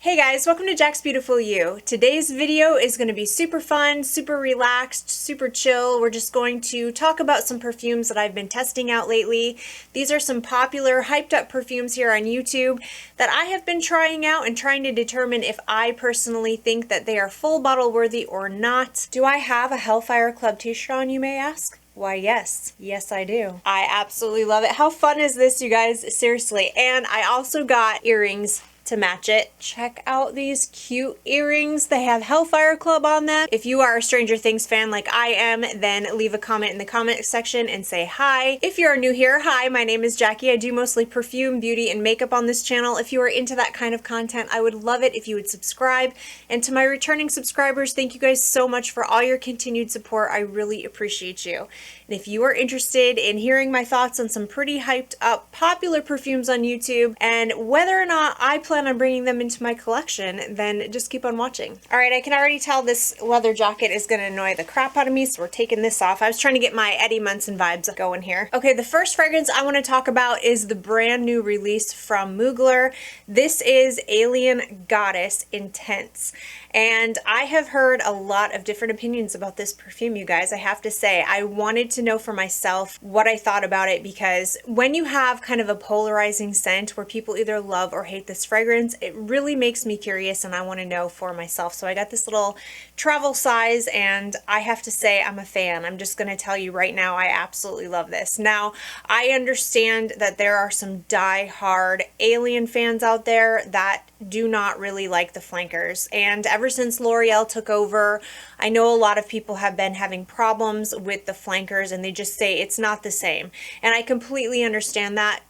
Hey guys, welcome to Jack's Beautiful You. Today's video is going to be super fun, super relaxed, super chill. We're just going to talk about some perfumes that I've been testing out lately. These are some popular, hyped up perfumes here on YouTube that I have been trying out and trying to determine if I personally think that they are full bottle worthy or not. Do I have a Hellfire Club t-shirt on, you may ask? Why, yes. Yes, I do. I absolutely love it. How fun is this, you guys? Seriously. And I also got earrings to match it. Check out these cute earrings. They have Hellfire Club on them. If you are a Stranger Things fan like I am, then leave a comment in the comment section and say hi. If you are new here, hi, my name is Jackie. I do mostly perfume, beauty, and makeup on this channel. If you are into that kind of content, I would love it if you would subscribe. And to my returning subscribers, thank you guys so much for all your continued support. I really appreciate you. And if you are interested in hearing my thoughts on some pretty hyped up popular perfumes on YouTube and whether or not I plan on bringing them into my collection, then just keep on watching. Alright, I can already tell this leather jacket is going to annoy the crap out of me, so we're taking this off. I was trying to get my Eddie Munson vibes going here. Okay, the first fragrance I want to talk about is the brand new release from Mugler. This is Alien Goddess Intense. And I have heard a lot of different opinions about this perfume, you guys. I have to say, I wanted to know for myself what I thought about it, because when you have kind of a polarizing scent where people either love or hate this fragrance, it really makes me curious and I want to know for myself. So I got this little travel size and I have to say I'm a fan. I'm just going to tell you right now, I absolutely love this. Now, I understand that there are some die-hard Alien fans out there that do not really like the flankers, and ever since L'Oreal took over, I know a lot of people have been having problems with the flankers and they just say it's not the same, and I completely understand that.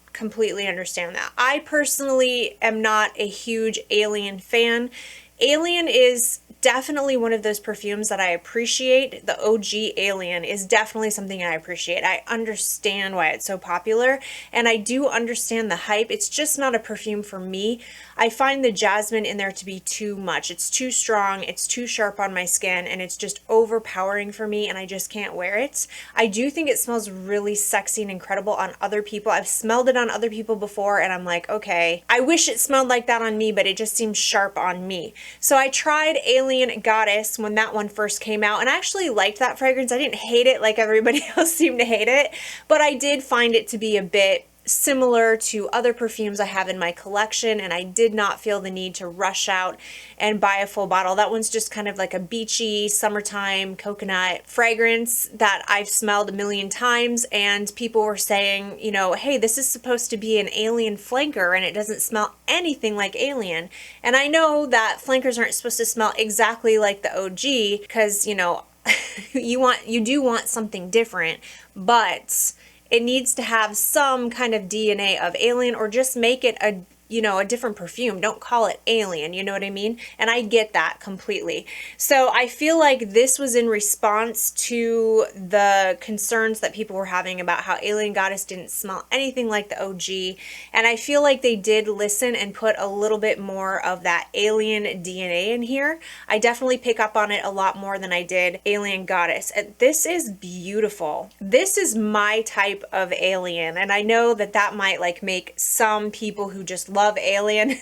I personally am not a huge Alien fan. Alien is definitely one of those perfumes that I appreciate. The OG Alien is definitely something I appreciate. I understand why it's so popular, and I do understand the hype. It's just not a perfume for me. I find the jasmine in there to be too much. It's too strong, it's too sharp on my skin, and it's just overpowering for me, and I just can't wear it. I do think it smells really sexy and incredible on other people. I've smelled it on other people before, and I'm like, okay, I wish it smelled like that on me, but it just seems sharp on me. So I tried Alien Goddess when that one first came out, and I actually liked that fragrance. I didn't hate it like everybody else seemed to hate it, but I did find it to be a bit similar to other perfumes I have in my collection, and I did not feel the need to rush out and buy a full bottle. That one's just kind of like a beachy summertime coconut fragrance that I've smelled a million times, and people were saying, you know, hey, this is supposed to be an Alien flanker and it doesn't smell anything like Alien. And I know that flankers aren't supposed to smell exactly like the OG because, you know, you do want something different, but it needs to have some kind of DNA of Alien, or just make it a, you know, a different perfume. Don't call it Alien, you know what I mean? And I get that completely. So I feel like this was in response to the concerns that people were having about how Alien Goddess didn't smell anything like the OG. And I feel like they did listen and put a little bit more of that Alien DNA in here. I definitely pick up on it a lot more than I did Alien Goddess. And this is beautiful. This is my type of Alien. And I know that that might like make some people who just love Alien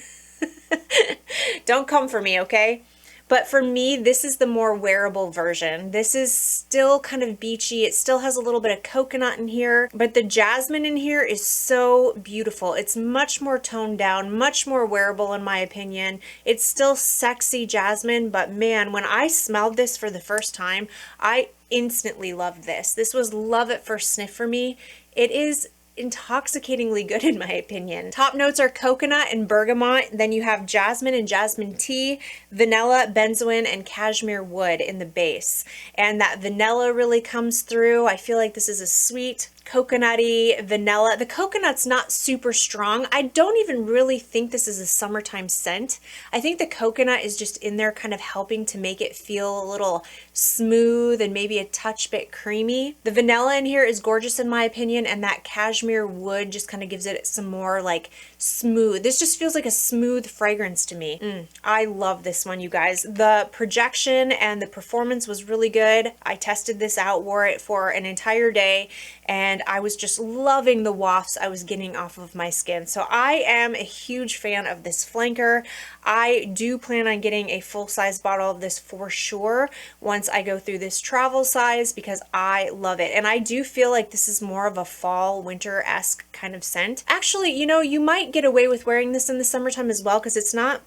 don't come for me, okay? But for me, this is the more wearable version. This is still kind of beachy. It still has a little bit of coconut in here, but the jasmine in here is so beautiful. It's much more toned down, much more wearable in my opinion. It's still sexy jasmine, but man, when I smelled this for the first time, I instantly loved this. This was love at first sniff for me. It is intoxicatingly good in my opinion. Top notes are coconut and bergamot. Then you have jasmine and jasmine tea, vanilla, benzoin, and cashmere wood in the base. And that vanilla really comes through. I feel like this is a sweet, coconutty vanilla. The coconut's not super strong. I don't even really think this is a summertime scent. I think the coconut is just in there kind of helping to make it feel a little smooth and maybe a touch bit creamy. The vanilla in here is gorgeous in my opinion, and that cashmere wood just kind of gives it some more like smooth. This just feels like a smooth fragrance to me. I love this one, you guys. The projection and the performance was really good. I tested this out, wore it for an entire day, and and I was just loving the wafts I was getting off of my skin. So I am a huge fan of this flanker. I do plan on getting a full-size bottle of this for sure once I go through this travel size, because I love it. And I do feel like this is more of a fall winter-esque kind of scent. Actually, you know, you might get away with wearing this in the summertime as well, because it's not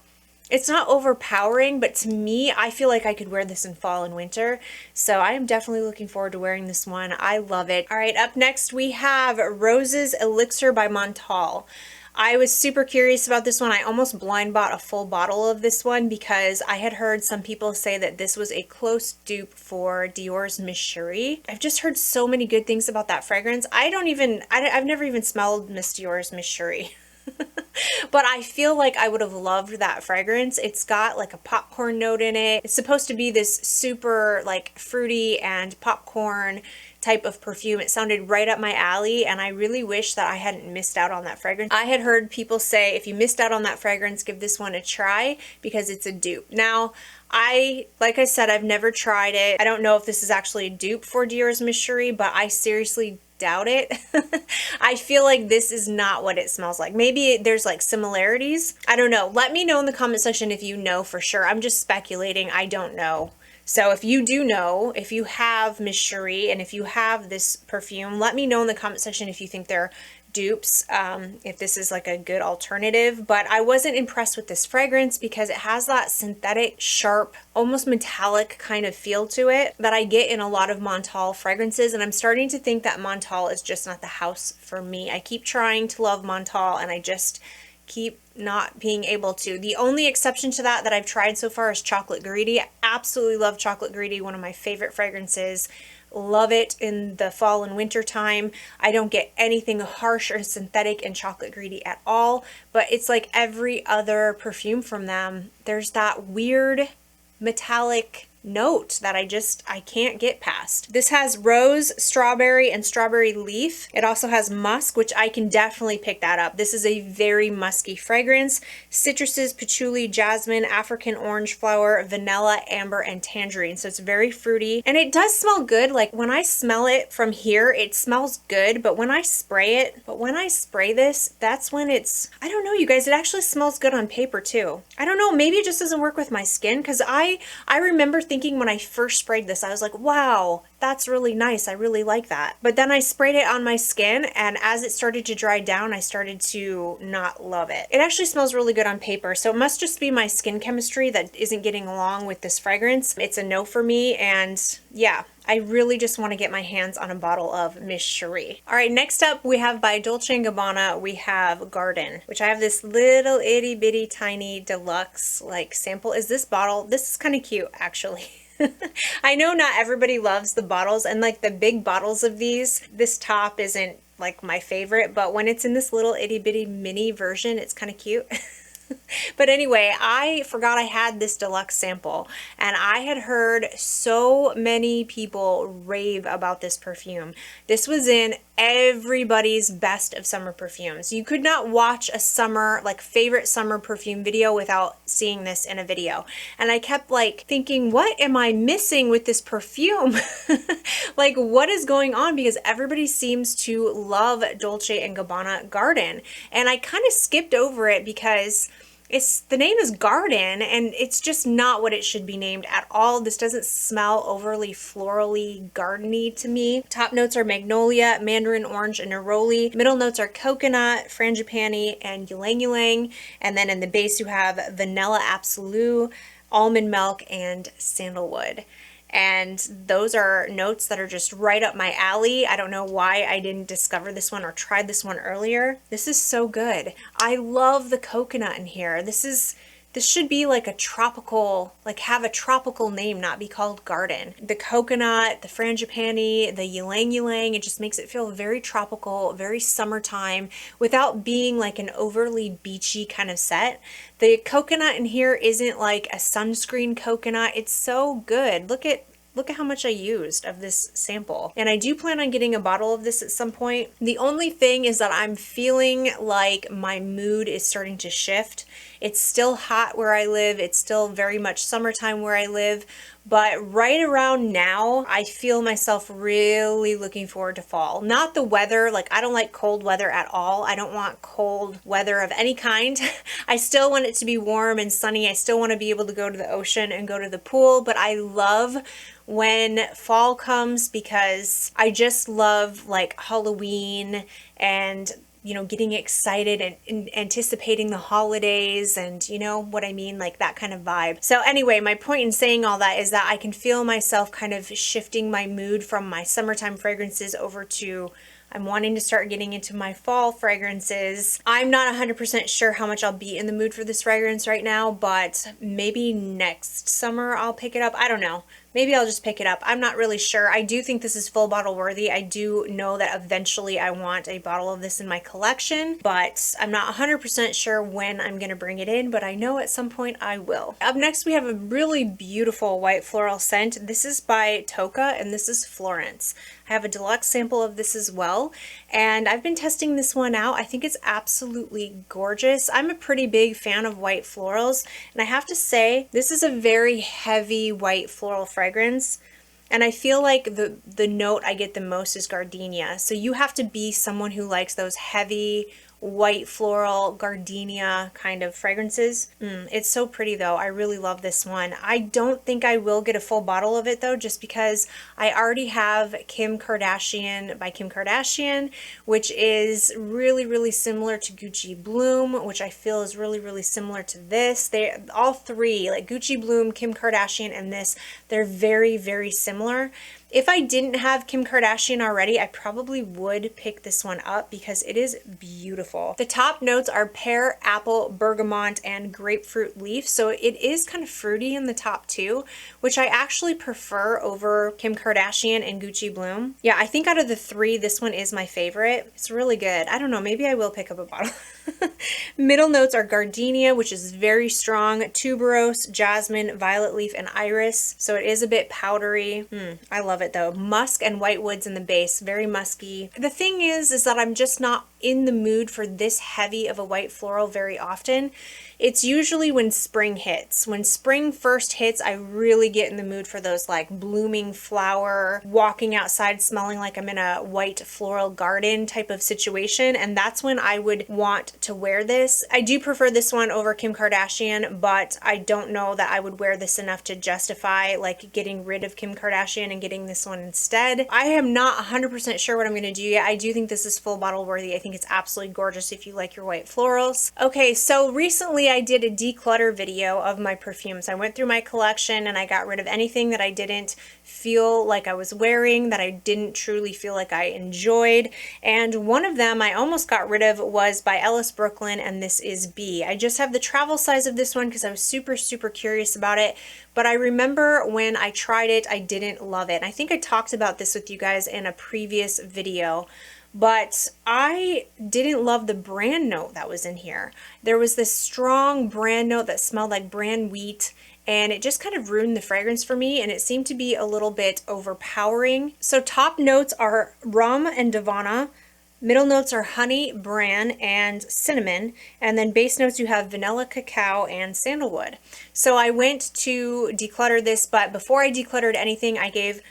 overpowering, but to me, I feel like I could wear this in fall and winter. So I am definitely looking forward to wearing this one. I love it. All right, up next we have Roses Elixir by Montale. I was super curious about this one. I almost blind bought a full bottle of this one because I had heard some people say that this was a close dupe for Dior's Miss Cherie. I've just heard so many good things about that fragrance. I've never even smelled Miss Dior's Miss Cherie. But I feel like I would have loved that fragrance. It's got like a popcorn note in it. It's supposed to be this super like fruity and popcorn type of perfume. It sounded right up my alley, and I really wish that I hadn't missed out on that fragrance. I had heard people say if you missed out on that fragrance, give this one a try because it's a dupe. Now, like I said, I've never tried it. I don't know if this is actually a dupe for Dior's Miss Cherie, but I seriously doubt it. I feel like this is not what it smells like. Maybe there's like similarities. I don't know. Let me know in the comment section if you know for sure. I'm just speculating. I don't know. So if you do know, if you have Miss Cherie and if you have this perfume, let me know in the comment section if you think they're dupes, if this is like a good alternative. But I wasn't impressed with this fragrance because it has that synthetic, sharp, almost metallic kind of feel to it that I get in a lot of Montale fragrances, and I'm starting to think that Montale is just not the house for me. I keep trying to love Montale and I just keep not being able to. The only exception to that I've tried so far is Chocolate Greedy. I absolutely love Chocolate Greedy, one of my favorite fragrances. Love it in the fall and winter time. I don't get anything harsh or synthetic in Chocolate Greedy at all, but it's like every other perfume from them. There's that weird metallic note that I can't get past. This has rose, strawberry, and strawberry leaf. It also has musk, which I can definitely pick that up. This is a very musky fragrance. Citruses, patchouli, jasmine, African orange flower, vanilla, amber, and tangerine. So it's very fruity, and it does smell good. Like when I smell it from here, it smells good, but when I spray this, that's when I don't know, you guys, it actually smells good on paper too. I don't know, maybe it just doesn't work with my skin, because I remember thinking when I first sprayed this, I was like, wow, that's really nice. I really like that. But then I sprayed it on my skin, and as it started to dry down, I started to not love it. It actually smells really good on paper, so it must just be my skin chemistry that isn't getting along with this fragrance. It's a no for me, and yeah, I really just want to get my hands on a bottle of Miss Cherie. All right, next up we have by Dolce & Gabbana, we have Garden, which I have this little itty bitty tiny deluxe like sample. Is this bottle? This is kind of cute actually. I know not everybody loves the bottles, and like the big bottles of these, this top isn't like my favorite, but when it's in this little itty bitty mini version, it's kind of cute. But anyway, I forgot I had this deluxe sample, and I had heard so many people rave about this perfume. This was in everybody's best of summer perfumes. You could not watch a summer, like favorite summer perfume video without seeing this in a video. And I kept like thinking, what am I missing with this perfume? Like what is going on? Because everybody seems to love Dolce & Gabbana Garden. And I kind of skipped over it because the name is Garden, and it's just not what it should be named at all. This doesn't smell overly florally gardeny to me. Top notes are magnolia, mandarin orange, and neroli. Middle notes are coconut, frangipani, and ylang ylang. And then in the base you have vanilla absolute, almond milk, and sandalwood. And those are notes that are just right up my alley. I don't know why I didn't discover this one or tried this one earlier. This is so good. I love the coconut in here. This should be like a tropical, like have a tropical name, not be called Garden. The coconut, the frangipani, the ylang ylang, it just makes it feel very tropical, very summertime, without being like an overly beachy kind of set. The coconut in here isn't like a sunscreen coconut. It's so good. Look at how much I used of this sample. And I do plan on getting a bottle of this at some point. The only thing is that I'm feeling like my mood is starting to shift It's still hot where I live. It's still very much summertime where I live. But right around now, I feel myself really looking forward to fall. Not the weather, like I don't like cold weather at all. I don't want cold weather of any kind. I still want it to be warm and sunny. I still want to be able to go to the ocean and go to the pool, but I love when fall comes because I just love like Halloween and getting excited and anticipating the holidays and you know what I mean, like that kind of vibe. So anyway, my point in saying all that is that I can feel myself kind of shifting my mood from my summertime fragrances over to I'm wanting to start getting into my fall fragrances. I'm not 100% sure how much I'll be in the mood for this fragrance right now, but maybe next summer I'll pick it up. I don't know. Maybe I'll just pick it up. I'm not really sure. I do think this is full bottle worthy. I do know that eventually I want a bottle of this in my collection, but I'm not 100% sure when I'm going to bring it in, but I know at some point I will. Up next, we have a really beautiful white floral scent. This is by TOCCA and this is Florence. I have a deluxe sample of this as well, and I've been testing this one out. I think it's absolutely gorgeous. I'm a pretty big fan of white florals, and I have to say, this is a very heavy white floral fragrance, and I feel like the note I get the most is gardenia. So you have to be someone who likes those heavy white floral gardenia kind of fragrances. It's so pretty though. I really love this one. I don't think I will get a full bottle of it though, just because I already have Kim Kardashian by Kim Kardashian, which is really similar to Gucci Bloom, which I feel is really similar to this. They all three, like Gucci Bloom, Kim Kardashian, and this, they're very similar. If I didn't have Kim Kardashian already, I probably would pick this one up because it is beautiful. The top notes are pear, apple, bergamot, and grapefruit leaf. So it is kind of fruity in the top two, which I actually prefer over Kim Kardashian and Gucci Bloom. Yeah, I think out of the three, this one is my favorite. It's really good. I don't know, maybe I will pick up a bottle. Middle notes are gardenia, which is very strong, tuberose, jasmine, violet leaf, and iris. So it is a bit powdery. I love it though. Musk and white woods in the base, very musky. The thing is that I'm just not in the mood for this heavy of a white floral very often. It's usually when spring hits. When spring first hits, I really get in the mood for those like blooming flower, walking outside smelling like I'm in a white floral garden type of situation, and that's when I would want to wear this. I do prefer this one over Kim Kardashian, but I don't know that I would wear this enough to justify like getting rid of Kim Kardashian and getting this one instead. I am not 100% sure what I'm going to do yet. I do think this is full bottle worthy. I think it's absolutely gorgeous if you like your white florals. Okay, so recently I did a declutter video of my perfumes. I went through my collection and I got rid of anything that I didn't feel like I was wearing, that I didn't truly feel like I enjoyed. And one of them I almost got rid of was by Ellis Brooklyn, and this is B. I just have the travel size of this one because I was super curious about it. But I remember when I tried it, I didn't love it. And I think I talked about this with you guys in a previous video. But I didn't love the brand note that was in here. There was this strong brand note that smelled like bran wheat, and it just kind of ruined the fragrance for me, and it seemed to be a little bit overpowering. So top notes are rum and Davana. Middle notes are honey, bran, and cinnamon, and then base notes you have vanilla, cacao, and sandalwood. So I went to declutter this, but before I decluttered anything, I gave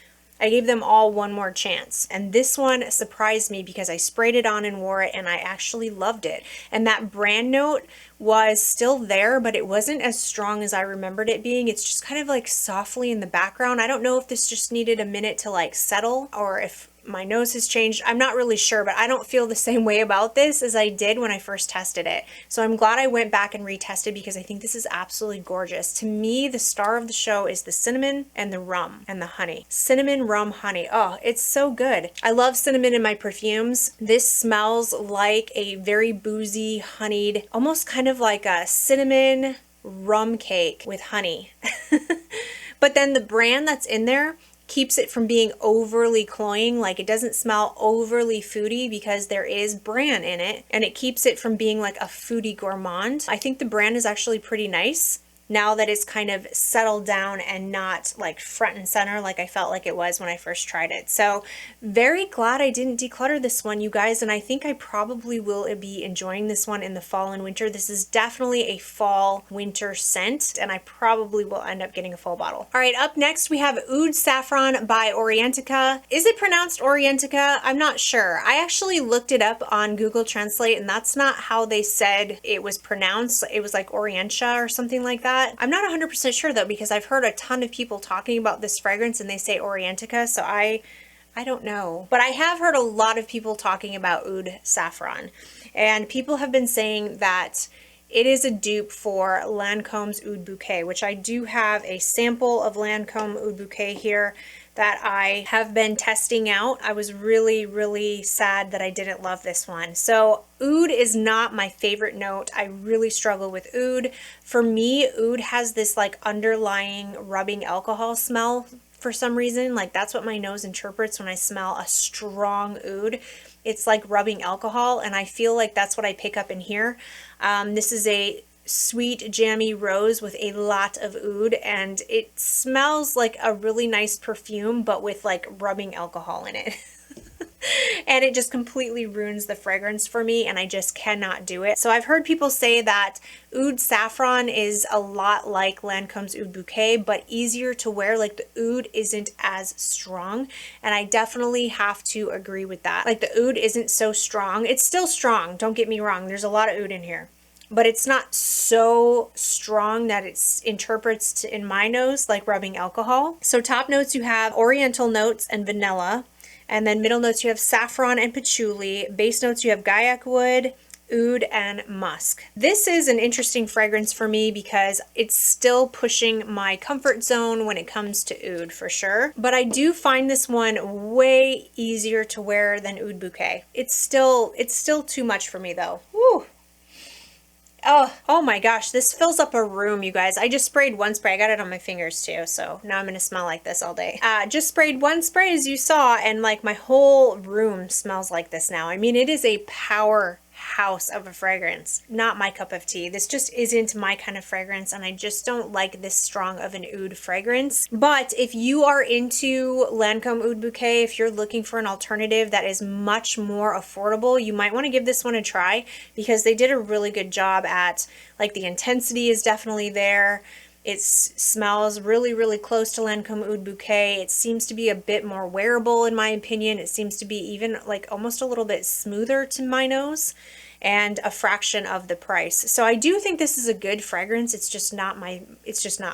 them all one more chance. And this one surprised me because I sprayed it on and wore it and I actually loved it. And that brand note was still there, but it wasn't as strong as I remembered it being. It's just kind of like softly in the background. I don't know if this just needed a minute to like settle or if my nose has changed. I'm not really sure, but I don't feel the same way about this as I did when I first tested it. So I'm glad I went back and retested because I think this is absolutely gorgeous. To me, the star of the show is the cinnamon and the rum and the honey. Cinnamon, rum, honey. Oh, it's so good. I love cinnamon in my perfumes. This smells like a very boozy, honeyed, almost kind of like a cinnamon rum cake with honey. But then the brand that's in there keeps it from being overly cloying. Like it doesn't smell overly foody because there is bran in it, and it keeps it from being like a foodie gourmand. I think the brand is actually pretty nice. now that it's kind of settled down and not like front and center like I felt like it was when I first tried it. So very glad I didn't declutter this one, you guys, and I think I probably will be enjoying this one in the fall and winter. This is definitely a fall winter scent, and I probably will end up getting a full bottle. All right, up next we have Oud Saffron by ORIENTÍCA. Is it pronounced ORIENTÍCA? I'm not sure. I actually looked it up on Google Translate, and that's not how they said it was pronounced. It was like Orientia or something like that. I'm not 100% sure though, because I've heard a ton of people talking about this fragrance and they say ORIENTÍCA, so I don't know. But I have heard a lot of people talking about Oud Saffron, and people have been saying that it is a dupe for Lancome's Oud Bouquet, which I do have a sample of Lancôme Oud Bouquet here that I have been testing out. I was really sad that I didn't love this one. So oud is not my favorite note. I really struggle with oud. For me, oud has this like underlying rubbing alcohol smell for some reason. Like that's what my nose interprets when I smell a strong oud. It's like rubbing alcohol, and I feel like that's what I pick up in here. This is a sweet jammy rose with a lot of oud, and it smells like a really nice perfume but with like rubbing alcohol in it. And it just completely ruins the fragrance for me, and I just cannot do it. So I've heard people say that Oud Saffron is a lot like Lancome's Oud Bouquet, but easier to wear. Like the oud isn't as strong, and I definitely have to agree with that. Like the oud isn't so strong. It's still strong, don't get me wrong. There's a lot of oud in here, but it's not so strong that it interprets in my nose like rubbing alcohol. So top notes, you have oriental notes and vanilla. And then middle notes, you have saffron and patchouli. Base notes, you have gaiac wood, oud, and musk. This is an interesting fragrance for me because it's still pushing my comfort zone when it comes to oud for sure. But I do find this one way easier to wear than Oud Bouquet. It's still too much for me though. Woo! Oh my gosh, this fills up a room, you guys. I just sprayed one spray. I got it on my fingers too, so now I'm gonna smell like this all day. Just sprayed one spray, as you saw, and like my whole room smells like this now. I mean, it is a powerhouse of a fragrance. Not my cup of tea. This just isn't my kind of fragrance, and I just don't like this strong of an oud fragrance. But if you are into Lancôme Oud Bouquet, if you're looking for an alternative that is much more affordable, you might want to give this one a try, because they did a really good job at, like, the intensity is definitely there. It smells really close to Lancôme Oud Bouquet. It seems to be a bit more wearable in my opinion. It seems to be even like almost a little bit smoother to my nose, and a fraction of the price. So I do think this is a good fragrance. It's just not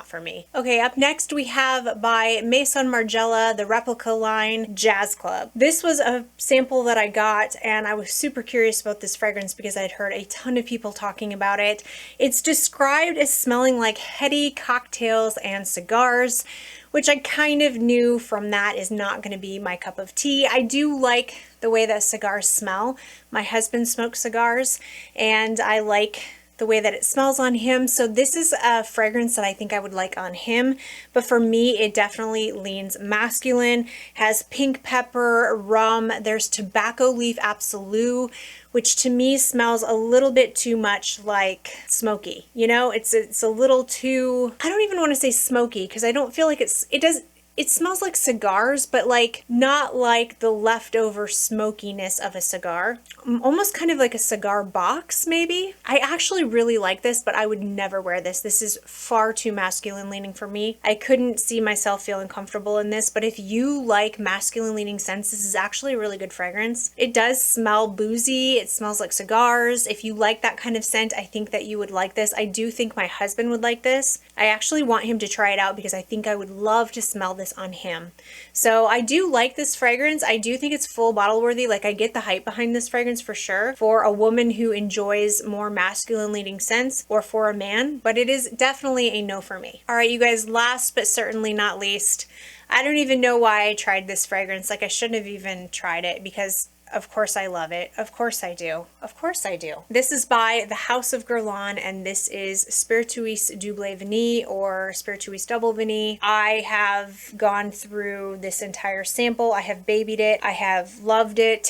for me. Okay, up next we have by MAISON Margella, the Replica line, Jazz Club. This was a sample that I got, and I was super curious about this fragrance because I'd heard a ton of people talking about it. It's described as smelling like heady cocktails and cigars, which I kind of knew from that is not going to be my cup of tea. I do like the way that cigars smell. My husband smokes cigars, and I like the way that it smells on him. So this is a fragrance that I think I would like on him. But for me, it definitely leans masculine, has pink pepper, rum, there's tobacco leaf absolute, which to me smells a little bit too much like smoky. You know, it's a little too, I don't even want to say smoky, because I don't feel like it smells like cigars, but like not like the leftover smokiness of a cigar. Almost kind of like a cigar box, maybe. I actually really like this, but I would never wear this. This is far too masculine leaning for me. I couldn't see myself feeling comfortable in this, but if you like masculine leaning scents, this is actually a really good fragrance. It does smell boozy. It smells like cigars. If you like that kind of scent, I think that you would like this. I do think my husband would like this. I actually want him to try it out because I think I would love to smell this on him. So I do like this fragrance. I do think it's full bottle worthy. Like, I get the hype behind this fragrance for sure for a woman who enjoys more masculine leaning scents, or for a man, but it is definitely a no for me. All right, you guys, last but certainly not least, I don't even know why I tried this fragrance. Like, I shouldn't have even tried it because of course I love it. Of course I do. Of course I do. This is by the House of Guerlain, and this is Spiritueuse Double Vanille, or Spiritueuse Double Vanille. I have gone through this entire sample. I have babied it. I have loved it.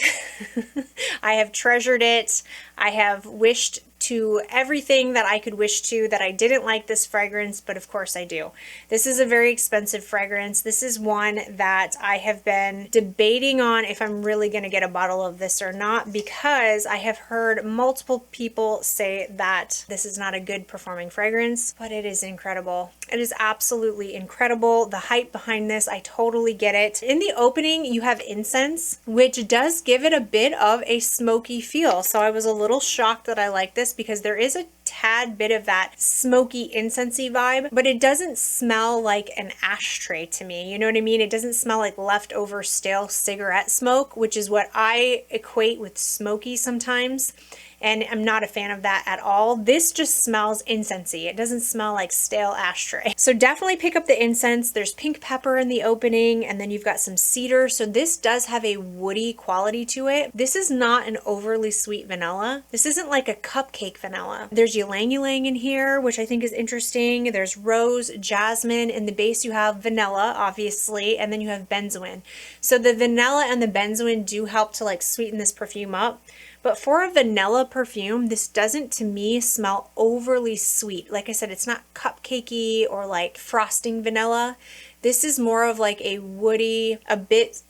I have treasured it. I have wished to everything that I could wish to that I didn't like this fragrance, but of course I do. This is a very expensive fragrance. This is one that I have been debating on if I'm really going to get a bottle of this or not, because I have heard multiple people say that this is not a good performing fragrance, but it is incredible. It is absolutely incredible. The hype behind this, I totally get it. In the opening, you have incense, which does give it a bit of a smoky feel. So I was a little shocked that I like this because there is a tad bit of that smoky incensey vibe, but it doesn't smell like an ashtray to me. You know what I mean? It doesn't smell like leftover stale cigarette smoke, which is what I equate with smoky sometimes. And I'm not a fan of that at all. This just smells incensey. It doesn't smell like stale ashtray. So definitely pick up the incense. There's pink pepper in the opening, and then you've got some cedar. So this does have a woody quality to it. This is not an overly sweet vanilla. This isn't like a cupcake vanilla. There's ylang ylang in here, which I think is interesting. There's rose, jasmine. In the base you have vanilla, obviously, and then you have benzoin. So the vanilla and the benzoin do help to like sweeten this perfume up. But for a vanilla perfume, this doesn't, to me, smell overly sweet. Like I said, it's not cupcakey or like frosting vanilla. This is more of like a woody,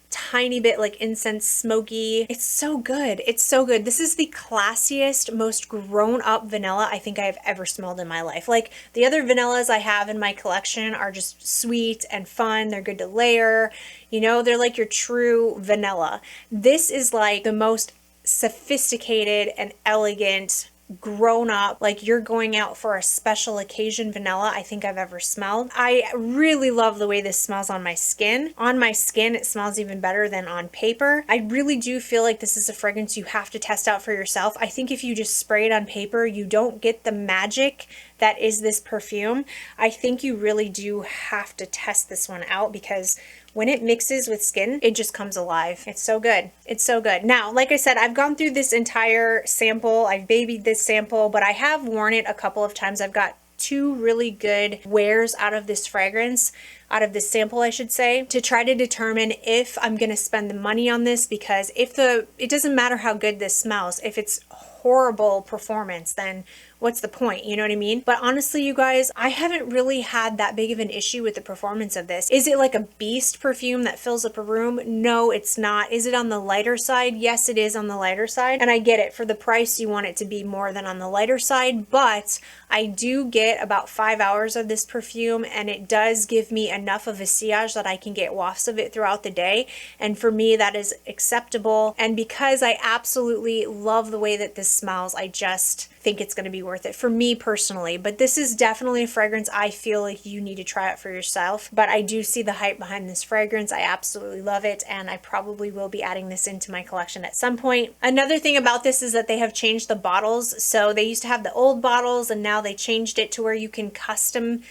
tiny bit like incense smoky. It's so good. It's so good. This is the classiest, most grown-up vanilla I think I have ever smelled in my life. Like the other vanillas I have in my collection are just sweet and fun. They're good to layer. You know, they're like your true vanilla. This is like the most sophisticated and elegant, grown up, like you're going out for a special occasion vanilla I think I've ever smelled. I really love the way this smells on my skin. On my skin, it smells even better than on paper. I really do feel like this is a fragrance you have to test out for yourself. I think if you just spray it on paper, you don't get the magic that is this perfume. I think you really do have to test this one out, because when it mixes with skin, it just comes alive. It's so good. It's so good. Now, like I said, I've gone through this entire sample. I've babied this sample, but I have worn it a couple of times. I've got 2 really good wears out of this fragrance, out of this sample I should say, to try to determine if I'm gonna spend the money on this, because it doesn't matter how good this smells. If it's horrible performance, then what's the point? You know what I mean? But honestly, you guys, I haven't really had that big of an issue with the performance of this. Is it like a beast perfume that fills up a room? No, it's not. Is it on the lighter side? Yes, it is on the lighter side. And I get it. For the price, you want it to be more than on the lighter side, but I do get about 5 hours of this perfume, and it does give me enough of a sillage that I can get wafts of it throughout the day. And for me, that is acceptable. And because I absolutely love the way that this smells, I just think it's going to be worth it for me personally. But this is definitely a fragrance I feel like you need to try it for yourself. But I do see the hype behind this fragrance. I absolutely love it, and I probably will be adding this into my collection at some point. Another thing about this is that they have changed the bottles. So they used to have the old bottles, and now they changed it to where you can custom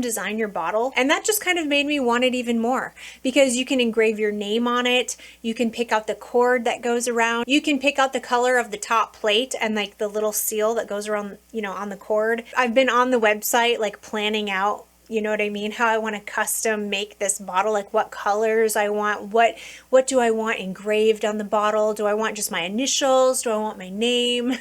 design your bottle. And that just kind of made me want it even more, because you can engrave your name on it. You can pick out the cord that goes around. You can pick out the color of the top plate and like the little seal that goes around, you know, on the cord. I've been on the website like planning out, you know what I mean, how I want to custom make this bottle, like what colors I want, what do I want engraved on the bottle? Do I want just my initials? Do I want my name?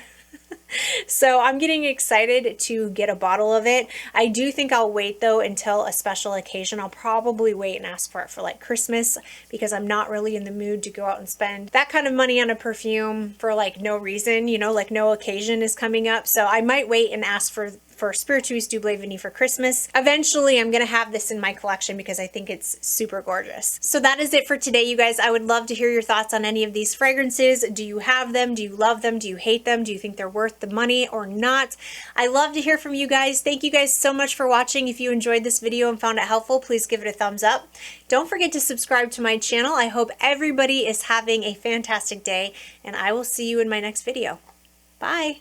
So I'm getting excited to get a bottle of it. I do think I'll wait though until a special occasion. I'll probably wait and ask for it for like Christmas, because I'm not really in the mood to go out and spend that kind of money on a perfume for like no reason, you know, like no occasion is coming up. So I might wait and ask for Spiritueuse Double Vanille for Christmas. Eventually, I'm going to have this in my collection because I think it's super gorgeous. So that is it for today, you guys. I would love to hear your thoughts on any of these fragrances. Do you have them? Do you love them? Do you hate them? Do you think they're worth the money or not? I love to hear from you guys. Thank you guys so much for watching. If you enjoyed this video and found it helpful, please give it a thumbs up. Don't forget to subscribe to my channel. I hope everybody is having a fantastic day, and I will see you in my next video. Bye.